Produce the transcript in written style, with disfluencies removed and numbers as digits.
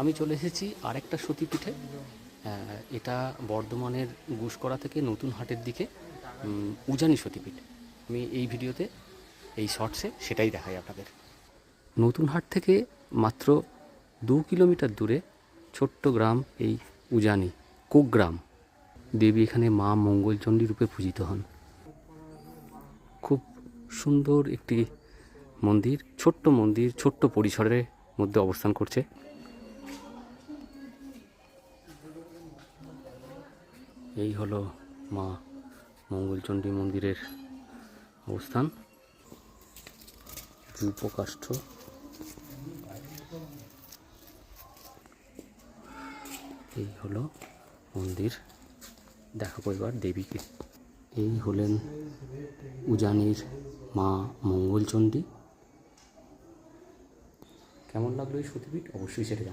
আমি চলে এসেছি আরেকটা সতীপীঠে। এটা বর্ধমানের গুসকরা থেকে নতুন হাটের দিকে উজানি সতীপীঠ। আমি এই ভিডিওতে এই শর্টসে সেটাই দেখাই আপনাদের। নতুন হাট থেকে মাত্র 2 কিলোমিটার দূরে ছোট্ট গ্রাম এই উজানি কুগ্রাম। দেবী এখানে মা মঙ্গলচণ্ডী রূপে পূজিত হন। খুব সুন্দর একটি মন্দির, ছোট্ট মন্দির, ছোট্ট পরিসরের মধ্যে অবস্থান করছে। এই হলো মা মঙ্গলচণ্ডী মন্দিরের অবস্থান। রূপকাষ্ঠ, এই হলো মন্দির। দেখাবো এবার দেবীকে। এই হলেন উজানির মা মঙ্গলচণ্ডী। কেমন লাগলো এই সতীপীঠ অবশ্যই সেটা